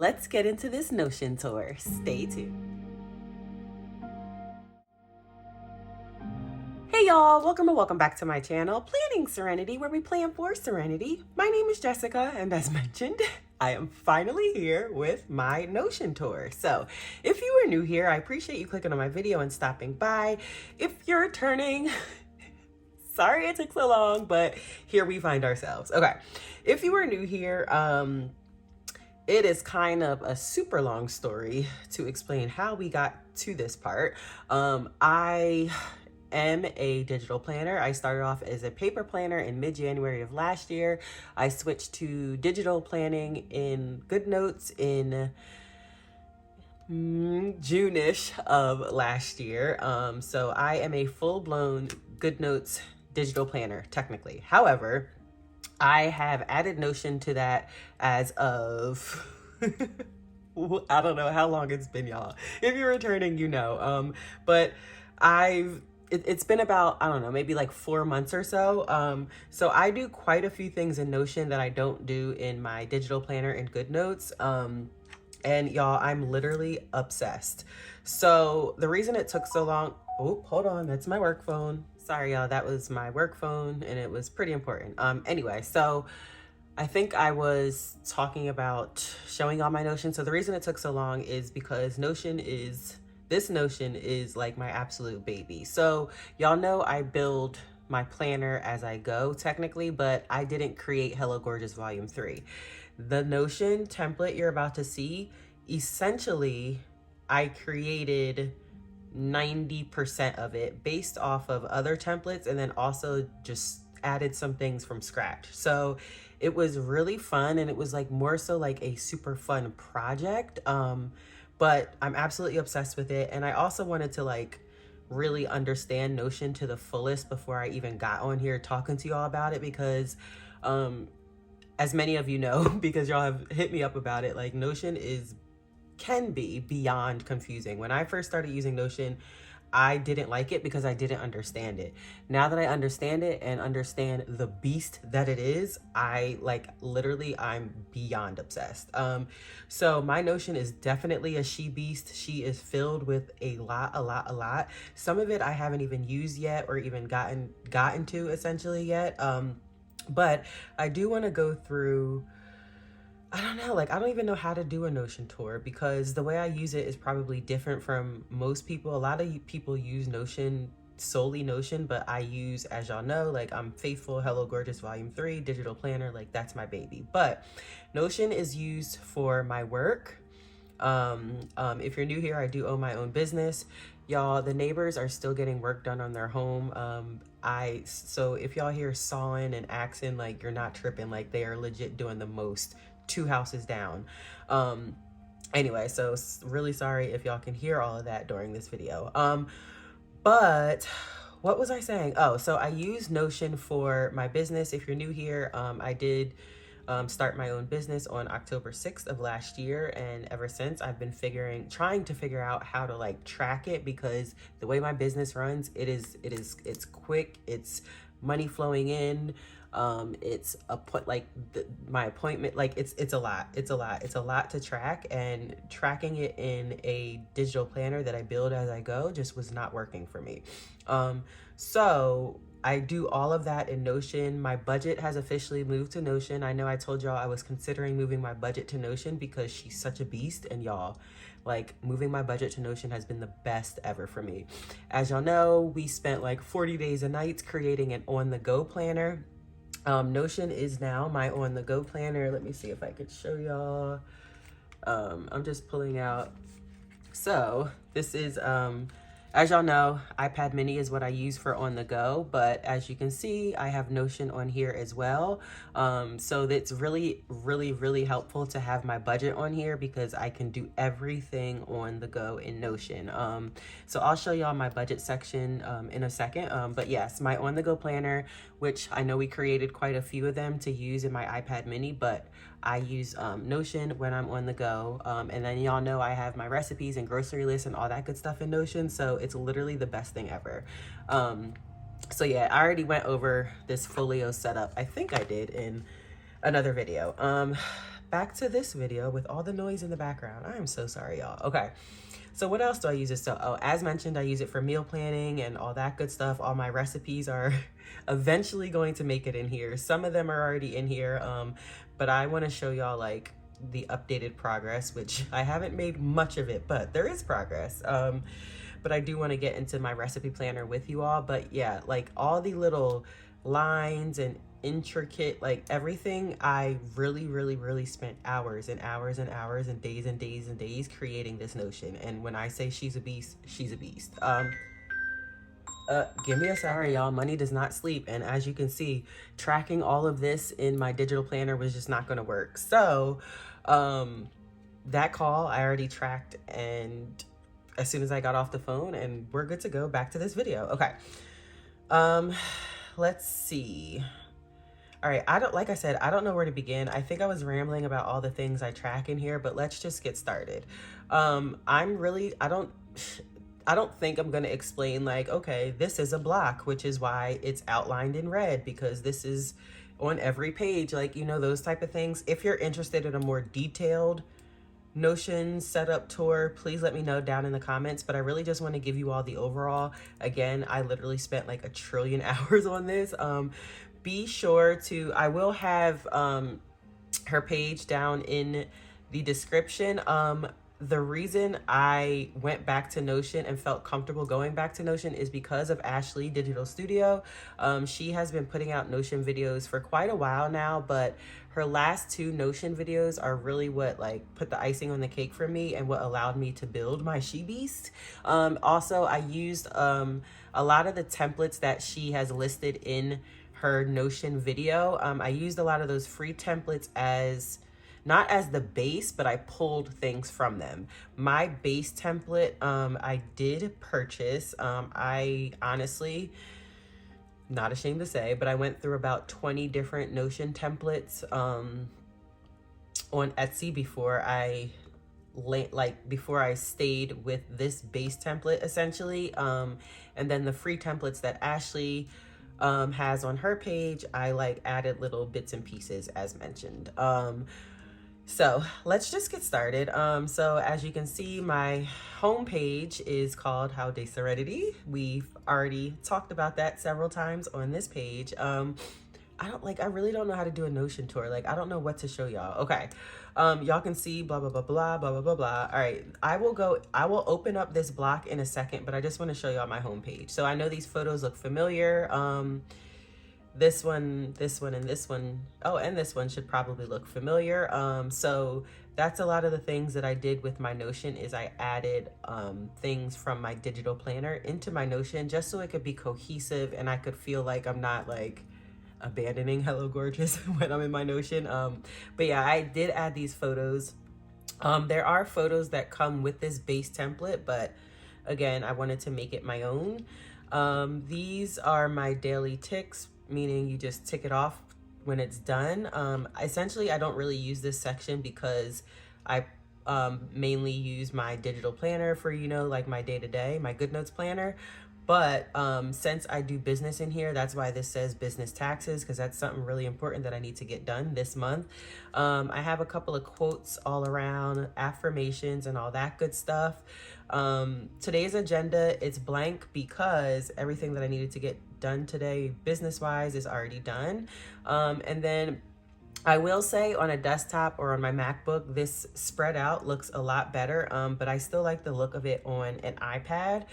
Let's get into this Notion tour. Stay tuned. Hey y'all, welcome back to my channel, Planning Serenity, where we plan for serenity. My name is Jessica, and as mentioned, I am finally here with my Notion tour. So if you are new here, I appreciate you clicking on my video and stopping by. If you're returning, sorry it took so long, but here we find ourselves. Okay, if you are new here, it is kind of a super long story to explain how we got to this part. I am a digital planner. I started off as a paper planner in mid-January of last year. I switched to digital planning in Goodnotes in June-ish of last year. So I am a full-blown Goodnotes digital planner, technically. However, I have added Notion to that as of, I don't know how long it's been, y'all. If you're returning, you know. But it's been about, I don't know, maybe like 4 months or so. So I do quite a few things in Notion that I don't do in my digital planner in Goodnotes. And y'all, I'm literally obsessed. So the reason it took so long, oh, hold on, that's my work phone. Sorry, y'all, that was my work phone and it was pretty important. Anyway, so I think I was talking about showing all my Notion. So the reason it took so long is because this Notion is like my absolute baby. So y'all know I build my planner as I go technically, but I didn't create Hello Gorgeous Volume 3. The Notion template you're about to see, essentially, I created 90% of it based off of other templates and then also just added some things from scratch. So it was really fun and it was like more so like a super fun project. But I'm absolutely obsessed with it. And I also wanted to like really understand Notion to the fullest before I even got on here talking to y'all about it because as many of you know, because y'all have hit me up about it, like Notion can be beyond confusing. When I first started using Notion, I didn't like it because I didn't understand it. Now that I understand it and understand the beast that it is, I'm beyond obsessed. So my Notion is definitely a she beast. She is filled with a lot. Some of it I haven't even used yet or even gotten to essentially yet. But I do want to go through, I don't know, like I don't even know how to do a Notion tour because the way I use it is probably different from most people. A lot of people use Notion, solely Notion, but I use, as y'all know, like I'm faithful Hello Gorgeous Volume 3 digital planner, like that's my baby. But Notion is used for my work. If you're new here, I do own my own business. Y'all, the neighbors are still getting work done on their home. So if y'all hear sawing and axing, like you're not tripping, like they are legit doing the most 2 houses down. Anyway, so really sorry if y'all can hear all of that during this video. But what was I saying? Oh, so I use Notion for my business. If you're new here, I did start my own business on October 6th of last year, and ever since I've been trying to figure out how to like track it because the way my business runs, it's quick, it's money flowing in, it's my appointment, like it's a lot to track, and tracking it in a digital planner that I build as I go just was not working for me. So I do all of that in Notion. My budget has officially moved to Notion. I know I told y'all I was considering moving my budget to Notion because she's such a beast, and y'all, like moving my budget to Notion has been the best ever for me. As y'all know, we spent like 40 days and nights creating an on-the-go planner. Notion is now my on-the-go planner. Let me see if I could show y'all. I'm just pulling out. So this is, as y'all know, iPad mini is what I use for on the go, but as you can see, I have Notion on here as well. So that's really helpful to have my budget on here because I can do everything on the go in Notion. So I'll show y'all my budget section in a second. But yes, my on the go planner, which I know we created quite a few of them to use in my iPad mini, but I use Notion when I'm on the go. And then y'all know I have my recipes and grocery lists and all that good stuff in Notion. So it's literally the best thing ever. So yeah, I already went over this folio setup. I think I did in another video. back to this video with all the noise in the background. I am so sorry, y'all. Okay. So what else do I use this? So, oh, as mentioned, I use it for meal planning and all that good stuff. All my recipes are eventually going to make it in here. Some of them are already in here, but I want to show y'all like the updated progress, which I haven't made much of it, but there is progress. But I do want to get into my recipe planner with you all. But yeah, like all the little lines and intricate, like everything, I really spent hours and hours and hours and days and days and days creating this Notion. And when I say she's a beast, she's a beast. Give me a sorry, y'all. Money does not sleep. And as you can see, tracking all of this in my digital planner was just not going to work. So that call I already tracked, and as soon as I got off the phone, and we're good to go back to this video. Okay. Let's see. All right, like I said, I don't know where to begin. I think I was rambling about all the things I track in here, but let's just get started. I don't think I'm going to explain like, okay, this is a block, which is why it's outlined in red, because this is on every page, like, you know, those type of things. If you're interested in a more detailed Notion setup tour, please let me know down in the comments, but I really just want to give you all the overall. Again, I literally spent like 1 trillion hours on this. Be sure to, I will have her page down in the description. The reason I went back to Notion and felt comfortable going back to Notion is because of AshLeeDigitalStudio. She has been putting out Notion videos for quite a while now, but her last 2 Notion videos are really what like put the icing on the cake for me and what allowed me to build my She Beast. Also, I used a lot of the templates that she has listed in her Notion video. I used a lot of those free templates as not as the base, but I pulled things from them. My base template, I did purchase. I honestly, not ashamed to say, but I went through about 20 different Notion templates on Etsy before I stayed with this base template essentially. And then the free templates that Ashley has on her page, I like added little bits and pieces as mentioned. So let's just get started. So as you can see, my homepage is called How Day Serenity. We've already talked about that several times on this page. I really don't know how to do a Notion tour. Like, I don't know what to show y'all. Okay. Y'all can see blah, blah, blah, blah, blah, blah, blah, blah. All right. I will open up this block in a second, but I just want to show y'all my homepage. So I know these photos look familiar. This one, and this one. Oh, and this one should probably look familiar. So that's a lot of the things that I did with my Notion is I added things from my digital planner into my Notion just so it could be cohesive and I could feel like I'm not like abandoning Hello Gorgeous when I'm in my Notion. But yeah, I did add these photos. There are photos that come with this base template, but again, I wanted to make it my own. These are my daily ticks, meaning you just tick it off when it's done. Essentially, I don't really use this section because I mainly use my digital planner for, you know, like my day-to-day, my Goodnotes planner. But since I do business in here, that's why this says business taxes, because that's something really important that I need to get done this month. I have a couple of quotes all around, affirmations and all that good stuff. Today's agenda, it's blank because everything that I needed to get done today business-wise is already done. And then I will say on a desktop or on my MacBook, this spread out looks a lot better, but I still like the look of it on an iPad.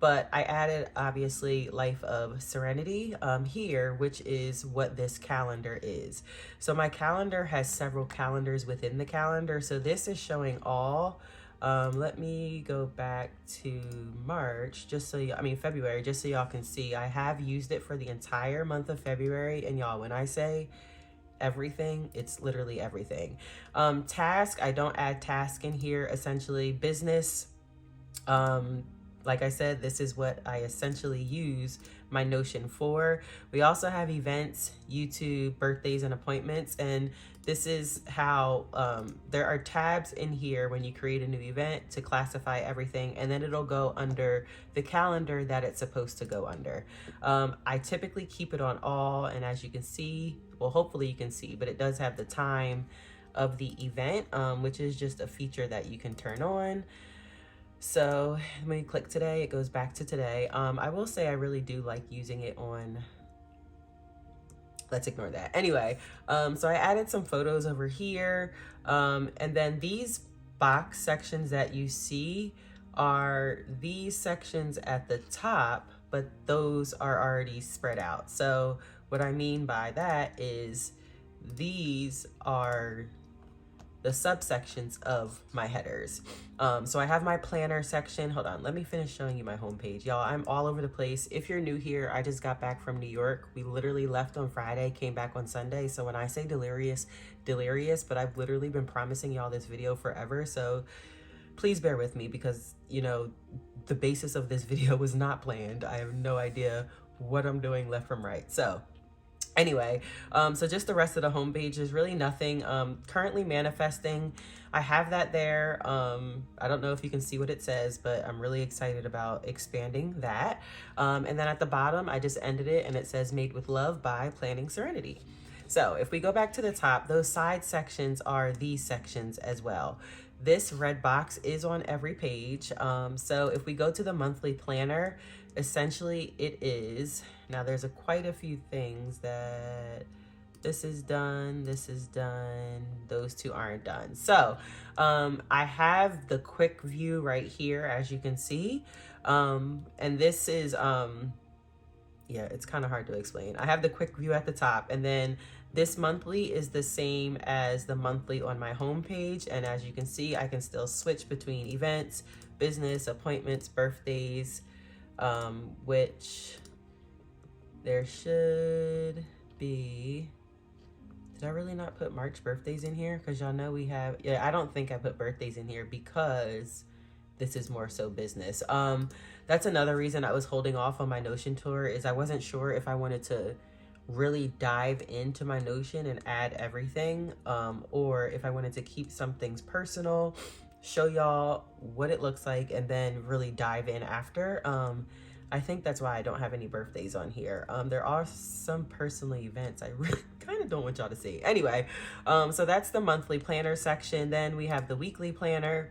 But I added obviously Life of Serenity here, which is what this calendar is. So my calendar has several calendars within the calendar. So this is showing all, let me go back to March, February, just so y'all can see. I have used it for the entire month of February. And y'all, when I say everything, it's literally everything. Task, I don't add task in here. Essentially business, like I said, this is what I essentially use my Notion for. We also have events, YouTube, birthdays, and appointments. And this is how there are tabs in here when you create a new event to classify everything. And then it'll go under the calendar that it's supposed to go under. I typically keep it on all. And as you can see, well, hopefully you can see, but it does have the time of the event, which is just a feature that you can turn on. So when you click today, it goes back to today. I will say I really do like using it on, let's ignore that. Anyway, so I added some photos over here. And then these box sections that you see are these sections at the top, but those are already spread out. So what I mean by that is these are the subsections of my headers. So I have my planner section. Hold on, let me finish showing you my homepage. Y'all, I'm all over the place. If you're new here, I just got back from New York. We literally left on Friday, came back on Sunday. So when I say delirious, but I've literally been promising y'all this video forever. So please bear with me because, you know, the basis of this video was not planned. I have no idea what I'm doing left from right. So anyway, so just the rest of the homepage is really nothing. Currently manifesting, I have that there. I don't know if you can see what it says, but I'm really excited about expanding that. And then at the bottom, I just ended it and it says made with love by Planning Serenity. So if we go back to the top, those side sections are these sections as well. This red box is on every page. So if we go to the monthly planner, essentially it is, now there's quite a few things that this is done, those two aren't done. So I have the quick view right here, as you can see. And this is, yeah, it's kind of hard to explain. I have the quick view at the top, and then this monthly is the same as the monthly on my homepage. And as you can see, I can still switch between events, business, appointments, birthdays, which there should be. Did I really not put March birthdays in here? Because y'all know we have, yeah, I don't think I put birthdays in here because this is more so business. That's another reason I was holding off on my Notion tour, is I wasn't sure if I wanted to really dive into my Notion and add everything, or if I wanted to keep some things personal, show y'all what it looks like, and then really dive in after. I think that's why I don't have any birthdays on here. There are some personal events I really kind of don't want y'all to see. Anyway, so that's the monthly planner section. Then we have the weekly planner,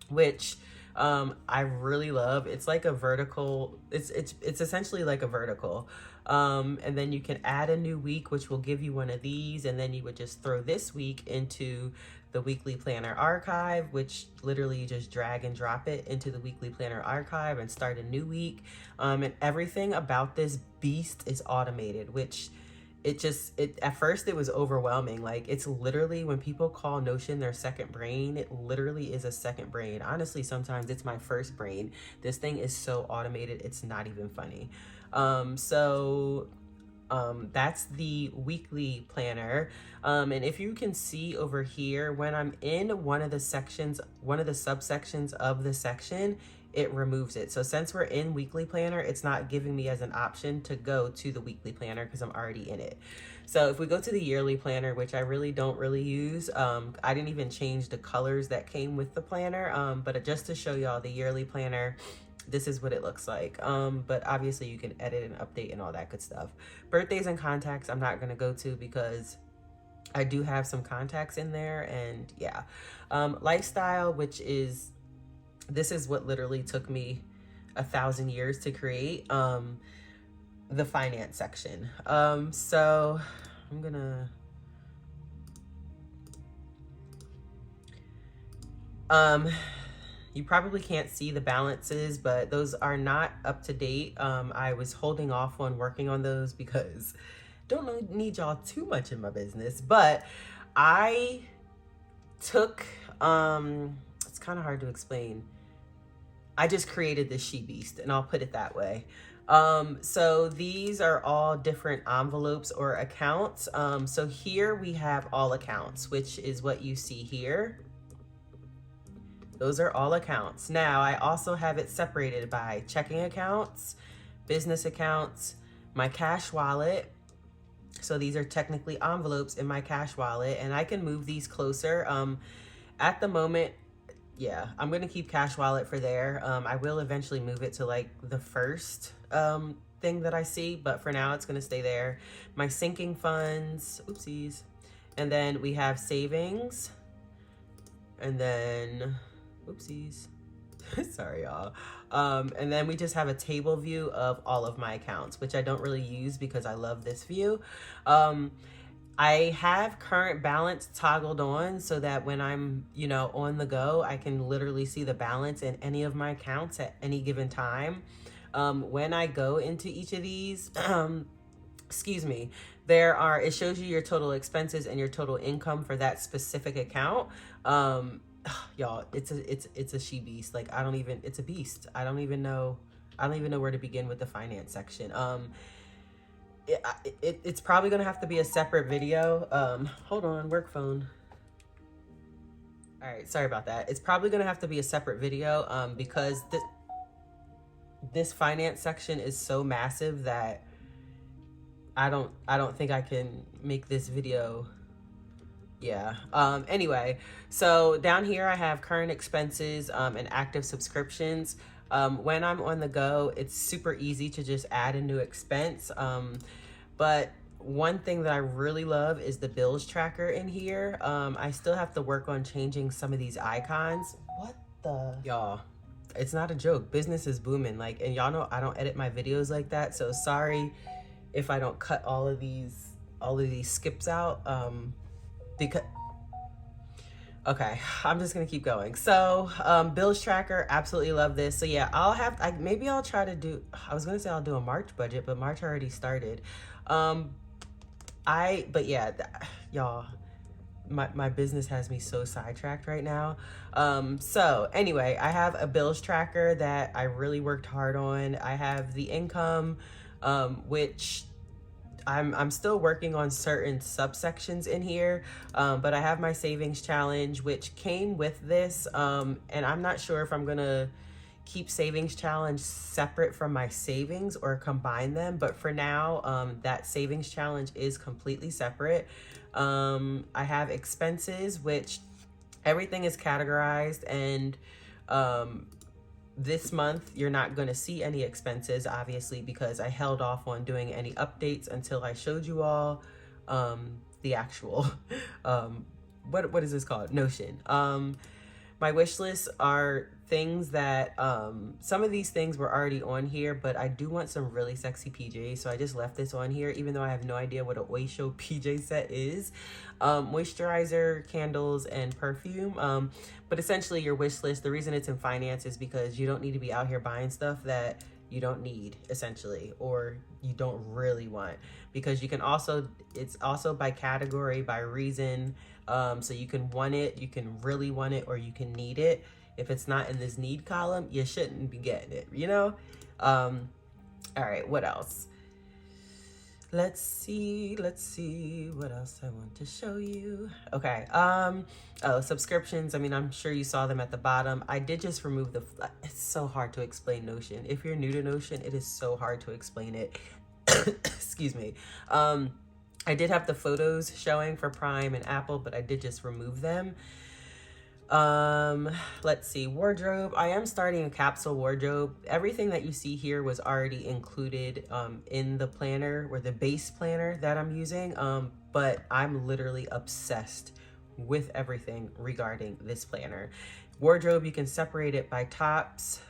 which I really love. It's like a vertical, it's essentially like a vertical. And then you can add a new week, which will give you one of these, and then you would just throw this week into the weekly planner archive, which literally you just drag and drop it into the weekly planner archive and start a new week. And everything about this beast is automated, which at first it was overwhelming. Like, it's literally, when people call Notion their second brain, it literally is a second brain. Honestly, sometimes it's my first brain. This thing is so automated, it's not even funny. That's the weekly planner. And if you can see over here, when I'm in one of the sections, one of the subsections of the section, it removes it. So since we're in weekly planner, it's not giving me as an option to go to the weekly planner because I'm already in it. So if we go to the yearly planner, which I really don't use, I didn't even change the colors that came with the planner, but just to show y'all the yearly planner, this is what it looks like. But obviously you can edit and update and all that good stuff. Birthdays and contacts I'm not gonna go to because I do have some contacts in there, and yeah. Lifestyle, which is, this is what literally took me 1,000 years to create, the finance section. So I'm gonna, you probably can't see the balances, but those are not up to date. I was holding off on working on those because don't need y'all too much in my business, but I took, it's kind of hard to explain. I just created this she beast, and I'll put it that way. So these are all different envelopes or accounts. So here we have all accounts, which is what you see here. Those are all accounts. Now I also have it separated by checking accounts, business accounts, my cash wallet. So these are technically envelopes in my cash wallet, and I can move these closer. At the moment, yeah, I'm gonna keep cash wallet for there. I will eventually move it to like the first thing that I see, but for now it's gonna stay there. My sinking funds, oopsies, And then we have savings. And then, oopsies. Sorry, y'all. And then we just have a table view of all of my accounts, which I don't really use because I love this view. I have current balance toggled on so that when I'm, you know, on the go, I can literally see the balance in any of my accounts at any given time. When I go into each of these, excuse me, it shows you your total expenses and your total income for that specific account. Y'all, it's a she beast. Like, it's a beast. I don't even know where to begin with the finance section. It's probably gonna have to be a separate video. Hold on, work phone. All right, sorry about that. It's probably gonna have to be a separate video because this finance section is so massive that I don't think I can make this video. Yeah. Anyway, so down here I have current expenses and active subscriptions. When I'm on the go, it's super easy to just add a new expense. But one thing that I really love is the bills tracker in here. I still have to work on changing some of these icons. What the? Y'all, it's not a joke. Business is booming. Like, and y'all know I don't edit my videos like that. So sorry if I don't cut all of these skips out. Because okay, I'm just gonna keep going. So bills tracker, absolutely love this. So yeah, maybe I'll try to do, I was gonna say I'll do a March budget, but March already started. But yeah, y'all, my business has me so sidetracked right now. So anyway, I have a bills tracker that I really worked hard on. I have the income, which I'm still working on certain subsections in here, but I have my savings challenge, which came with this, and I'm not sure if I'm gonna keep savings challenge separate from my savings or combine them, but for now, that savings challenge is completely separate. I have expenses, which everything is categorized, and this month you're not going to see any expenses, obviously, because I held off on doing any updates until I showed you all the actual what is this called, Notion. My wish lists are things that some of these things were already on here, but I do want some really sexy PJs, so I just left this on here, even though I have no idea what a Oysho PJ set is. Moisturizer, candles, and perfume. But essentially your wish list, the reason it's in finance is because you don't need to be out here buying stuff that you don't need, essentially, or you don't really want, because you can also, it's also by category, by reason. So you can want it, you can really want it, or you can need it. If it's not in this need column, you shouldn't be getting it, you know? All right, what else? Let's see what else I want to show you. Okay, oh, subscriptions. I mean, I'm sure you saw them at the bottom. I did just remove it's so hard to explain Notion. If you're new to Notion, it is so hard to explain it. Excuse me. I did have the photos showing for Prime and Apple, but I did just remove them. Let's see, wardrobe. I am starting a capsule wardrobe. Everything that you see here was already included in the planner, or the base planner that I'm using, but I'm literally obsessed with everything regarding this planner. Wardrobe, you can separate it by tops,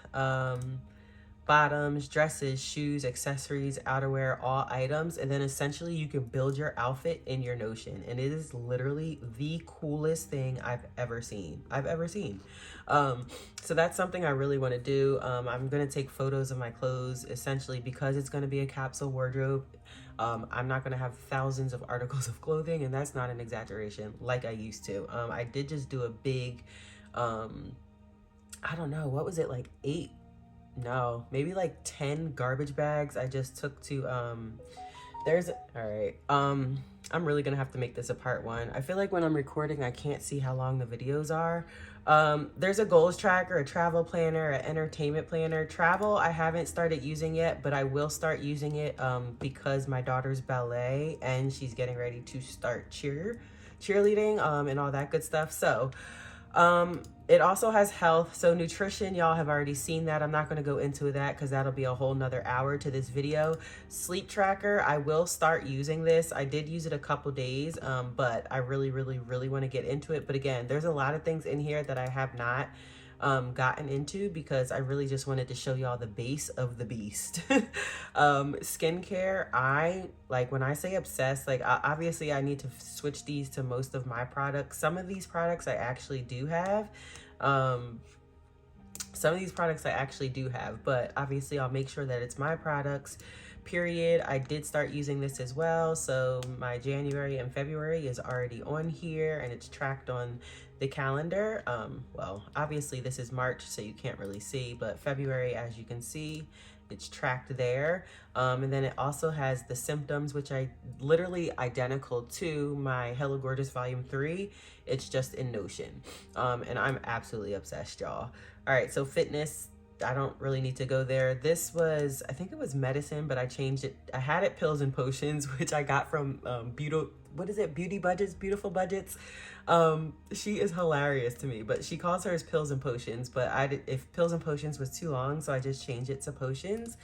bottoms, dresses, shoes, accessories, outerwear, all items, and then essentially you can build your outfit in your Notion, and it is literally the coolest thing I've ever seen. So that's something I really want to do. I'm going to take photos of my clothes, essentially, because it's going to be a capsule wardrobe. I'm not going to have thousands of articles of clothing, and that's not an exaggeration, like I used to. I did just do a big, I don't know, what was it, like maybe like 10 garbage bags I just took to, all right, I'm really gonna have to make this a part one. I feel like when I'm recording, I can't see how long the videos are. There's a goals tracker, a travel planner, an entertainment planner. Travel, I haven't started using yet, but I will start using it because my daughter's ballet and she's getting ready to start cheerleading and all that good stuff. So It also has health. So nutrition, y'all have already seen that. I'm not going to go into that because that'll be a whole nother hour to this video. Sleep tracker, I will start using this. I did use it a couple days, but I really want to get into it. But again, there's a lot of things in here that I have not gotten into because I really just wanted to show y'all the base of the beast. Skincare, I like, when I say obsessed, like obviously I need to switch these to most of my products. Some of these products I actually do have. But obviously I'll make sure that it's my products, period. I did start using this as well. So my January and February is already on here and it's tracked on the calendar. Well, obviously this is March, so you can't really see, but February, as you can see, it's tracked there. And then it also has the symptoms, which I literally identical to my Hello Gorgeous Volume 3. It's just in Notion. And I'm absolutely obsessed, y'all. All right, so fitness, I don't really need to go there. This was, I think it was medicine, but I changed it. I had it pills and potions, which I got from Beautiful Budgets. She is hilarious to me, but she calls hers pills and potions, but if pills and potions was too long, so I just changed it to potions.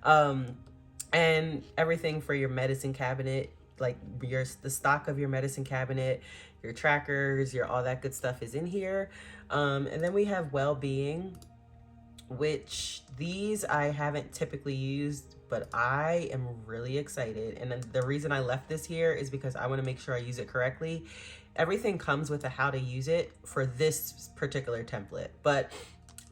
And everything for your medicine cabinet, like the stock of your medicine cabinet, your trackers, your all that good stuff is in here. And then we have well-being, which these I haven't typically used, but I am really excited. And then the reason I left this here is because I want to make sure I use it correctly. Everything comes with a how to use it for this particular template, but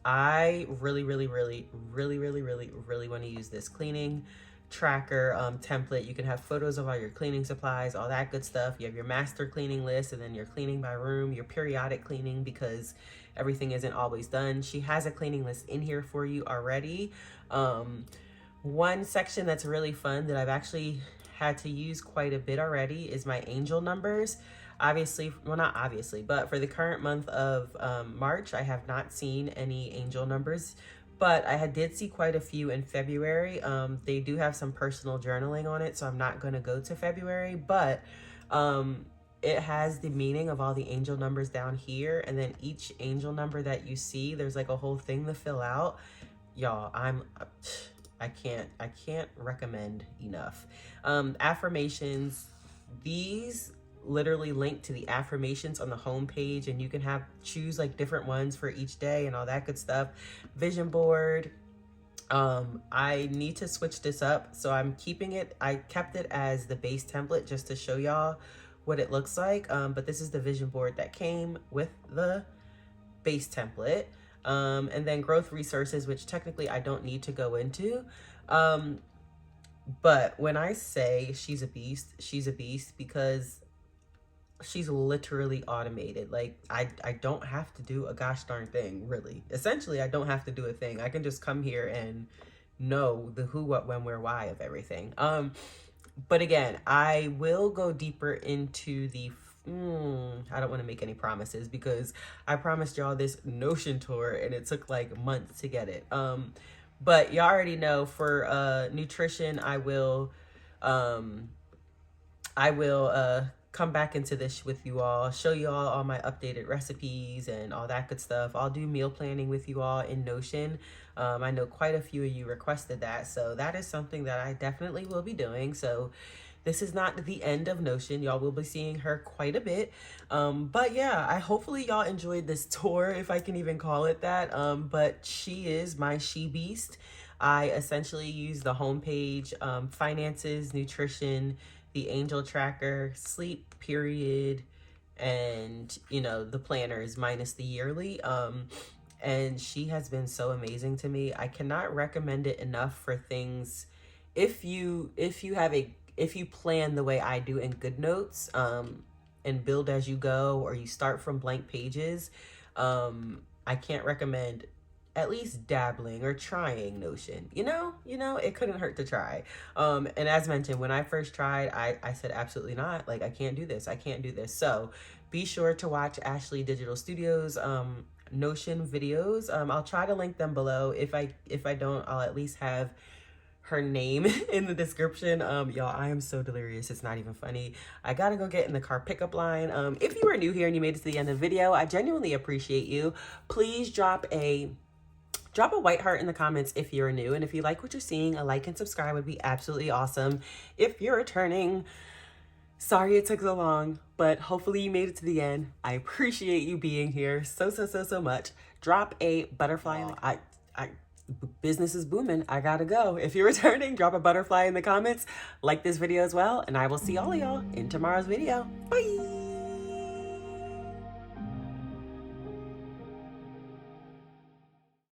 I really want to use this cleaning tracker template. You can have photos of all your cleaning supplies, all that good stuff. You have your master cleaning list, and then your cleaning by room, your periodic cleaning, because everything isn't always done. She has a cleaning list in here for you already. One section that's really fun that I've actually had to use quite a bit already is my angel numbers. Obviously, well, not obviously, but for the current month of March, I have not seen any angel numbers, but I did see quite a few in February. They do have some personal journaling on it, so I'm not going to go to February, but it has the meaning of all the angel numbers down here, and then each angel number that you see, there's like a whole thing to fill out. Y'all, I can't recommend enough. Affirmations, these literally link to the affirmations on the home page, and you can choose like different ones for each day and all that good stuff. Vision board, I need to switch this up, so I'm keeping it. I kept it as the base template just to show y'all what it looks like, but this is the vision board that came with the base template. And then growth resources, which technically I don't need to go into, but when I say she's a beast because she's literally automated. Like I don't have to do a gosh darn thing, really. Essentially, I don't have to do a thing. I can just come here and know the who, what, when, where, why of everything. But again, I will go deeper into the I don't want to make any promises because I promised y'all this Notion tour and it took like months to get it. But y'all already know for nutrition, I will come back into this with you all, show you all my updated recipes and all that good stuff. I'll do meal planning with you all in Notion. I know quite a few of you requested that, so that is something that I definitely will be doing. So this is not the end of Notion. Y'all will be seeing her quite a bit. But yeah, hopefully y'all enjoyed this tour, if I can even call it that. But she is my she beast. I essentially use the homepage, finances, nutrition, the angel tracker, sleep, period, and the planners minus the yearly. And she has been so amazing to me. I cannot recommend it enough for things. If you plan the way I do in Goodnotes, and build as you go, or you start from blank pages, I can't recommend at least dabbling or trying Notion. It couldn't hurt to try. And as mentioned, when I first tried, I said, absolutely not. Like, I can't do this. So be sure to watch Ashley Digital Studio's Notion videos. I'll try to link them below. If I don't, I'll at least have her name in the description. Y'all, I am so delirious. It's not even funny. I gotta go get in the car pickup line. If you are new here and you made it to the end of the video, I genuinely appreciate you. Please drop a white heart in the comments if you're new. And if you like what you're seeing, a like and subscribe would be absolutely awesome. If you're returning, sorry it took so long, but hopefully you made it to the end. I appreciate you being here so much. Drop a butterfly. Business is booming. I gotta go. If you're returning, drop a butterfly in the comments. Like this video as well, and I will see all of y'all in tomorrow's video. Bye.